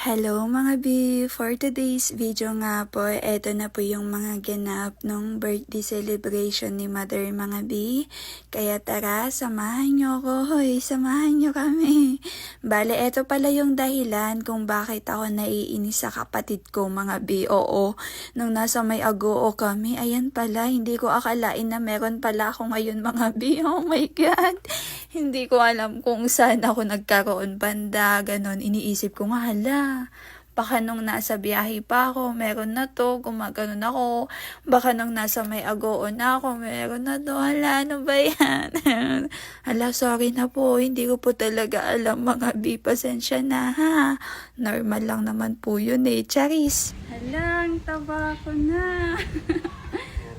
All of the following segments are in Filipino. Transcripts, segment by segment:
Hello mga B! For today's video nga po, eto na po yung mga ganap nung birthday celebration ni Mother mga B. Kaya tara, samahan nyo ko. Hoy, samahan nyo kami. Bale, eto pala yung dahilan kung bakit ako naiinis sa kapatid ko mga B. Oo, nung nasa may agoo kami, ayan pala, hindi ko akalain na meron pala ako ngayon mga B. Oh my God! Hindi ko alam kung saan ako nagkaroon banda, ganon. Iniisip ko nga, hala, baka nung nasa biyahe pa ako, meron na to, gumaganon ako. Baka nung nasa may agoo na ako, meron na to, hala, ano ba yan? Hala, sorry na po, hindi ko po talaga alam mga B, pasensya na ha. Normal lang naman po yun eh, charis. Hala, ang taba ko na.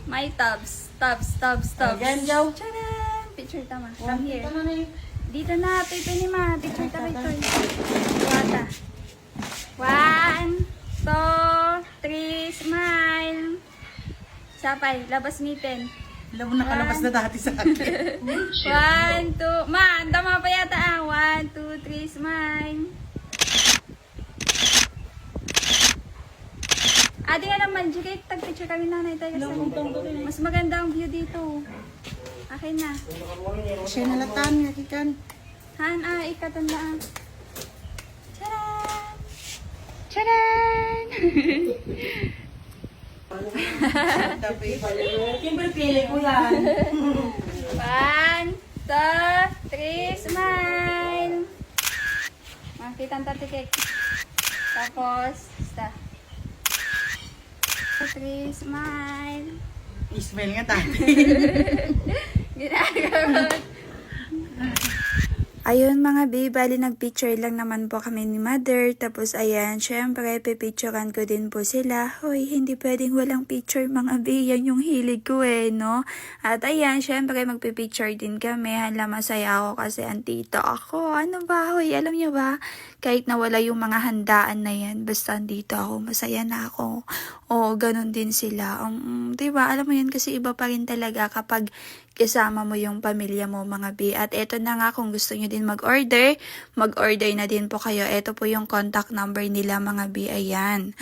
May tabs. Again, Joe. Tcharan! Picture tama. Come here. Dito na, Toy ni Ma. Picture ta kay Toy. Wata. 1, 2, 3, smile. Sapay, labas ngipin. Alam mo, nakalabas na dati sa akin. 1, 2, Ma, ang tama pa yata 1, 2, 3, smile. Adi nga naman, Jikay, tag-picture kami nanay tayo kasi mas maganda ang view dito. Akin na. Siya nalatan nga kikan. Han, ikatandaan. Charan! Charan! Kimber, pili ko yan. 1, 2, 3, smile! Makita ang tatikik. Tapos, basta. 3, smile. Ismail nga dati. Ginagawa. Ayun mga B, bali nagpicture lang naman po kami ni Mother. Tapos ayan, syempre pipicturean ko din po sila. Hoy, hindi pwedeng walang picture mga B, yan yung hilig ko eh, no? At ayan, syempre magpipicture din kami. Hala, masaya ako kasi andito ako. Ano ba, hoy, alam niyo ba? Kahit nawala yung mga handaan na yan, basta andito ako, masaya na ako. Oo, ganun din sila. Diba, alam mo yun kasi iba pa rin talaga kapag kasama mo yung pamilya mo mga B. At eto na nga, kung gusto nyo din mag-order na din po kayo. Eto po yung contact number nila mga B. Ayan.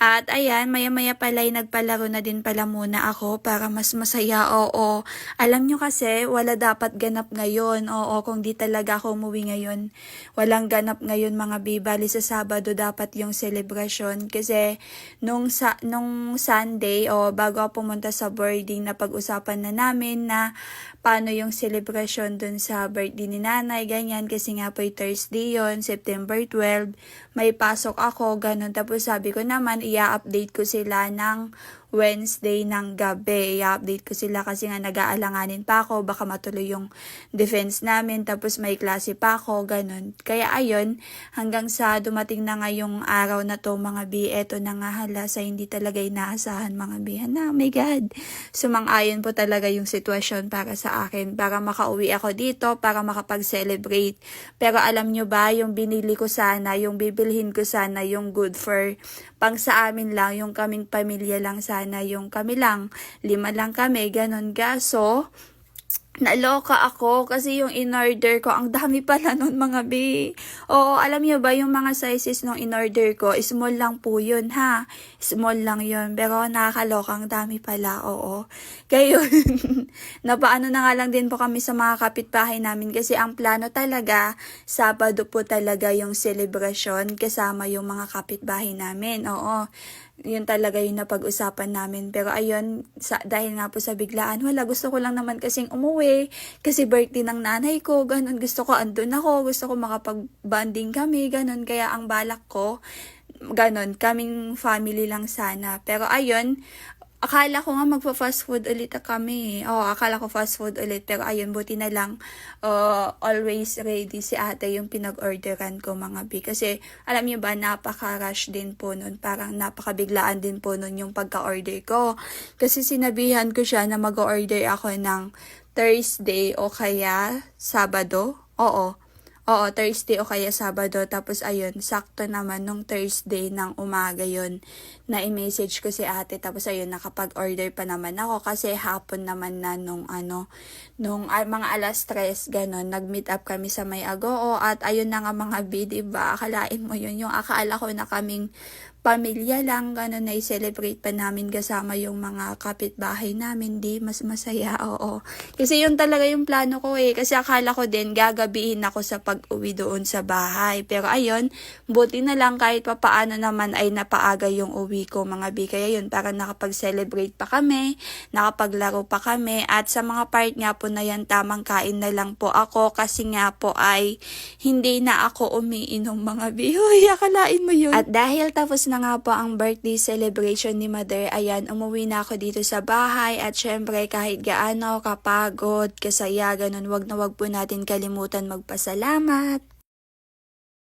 At ayan, maya-maya pala nagpalaro na din pala muna ako para mas masaya. Oo. Alam nyo kasi, wala dapat ganap ngayon. Oo, kung di talaga ako umuwi ngayon. Walang ganap ngayon mga B. Bali sa Sabado dapat yung celebration. Kasi nung Sunday, bago ako pumunta sa boarding, na pag-usapan na namin na paano yung celebration dun sa birthday ni nanay, ganyan, kasi nga po Thursday yon, September 12, may pasok ako, ganun. Tapos sabi ko naman, i-update ko sila ng Wednesday ng gabi. I-update ko sila kasi nga nag-aalanganin pa ako, baka matuloy yung defense namin, tapos may klase pa ako, ganun. Kaya ayun, hanggang sa dumating na nga yung araw na to mga B, eto na nga, hala, sa hindi talaga inaasahan mga B. Na, oh my God, sumang-ayon po talaga yung sitwasyon para sa akin, para makauwi ako dito, para makapag-celebrate. Pero alam nyo ba, yung binili ko sana, yung bibilhin ko sana, yung good for pang sa amin lang, yung kaming pamilya lang sana, yung kami lang, 5 lang kami, ganun gaso. Naloka ako kasi yung in-order ko, ang dami pala nun mga B. Oo, alam niyo ba yung mga sizes ng in-order ko, small lang po yun ha. Small lang yun, pero nakakaloka, ang dami pala, oo. Kaya yun, napaano na nga lang din po kami sa mga kapitbahay namin kasi ang plano talaga, Sabado po talaga yung celebration kasama yung mga kapitbahay namin, oo. Yun talaga yung napag-usapan namin. Pero ayun, dahil nga po sa biglaan, wala, gusto ko lang naman kasing umuwi. Kasi birthday ng nanay ko, ganun. Gusto ko andun ako, gusto ko makapag-bonding kami, ganun. Kaya ang balak ko, ganun, kaming family lang sana. Pero ayun, akala ko nga magpa-fast food ulit kami. Akala ko fast food ulit. Pero ayun, buti na lang always ready si ate yung pinag-orderan ko mga B. Kasi alam niyo ba, napaka-rush din po nun. Parang napakabiglaan din po nun yung pagka-order ko. Kasi sinabihan ko siya na mag-order ako ng Thursday o kaya Sabado. Oo. Oo, Thursday o kaya Sabado. Tapos ayun, sakto naman nung Thursday ng umaga yun na i-message ko si ate. Tapos ayun, nakapag-order pa naman ako kasi hapon naman na nung mga alas 3, ganon, nag-meet up kami sa May Agoo. At ayun na nga mga B, diba? Akalain mo yun, yung akala ko na kaming pamilya lang, gano'n, na i-celebrate pa namin kasama yung mga kapitbahay namin, di, mas masaya, oo. Kasi yun talaga yung plano ko kasi akala ko din gagabihin ako sa pag-uwi doon sa bahay. Pero ayun, buti na lang kahit papaano naman ay napaaga yung uwi ko mga bi. Kaya yun, para nakapag-celebrate pa kami, nakapaglaro pa kami, at sa mga part nga po na yan, tamang kain na lang po ako kasi nga po ay hindi na ako umiinom mga bi. Uy, akalain mo yun. At dahil tapos na nga po ang birthday celebration ni Mother, ayan, umuwi na ako dito sa bahay. At syempre, kahit gaano kapagod, kasaya, ganun, wag na wag po natin kalimutan magpasalamat.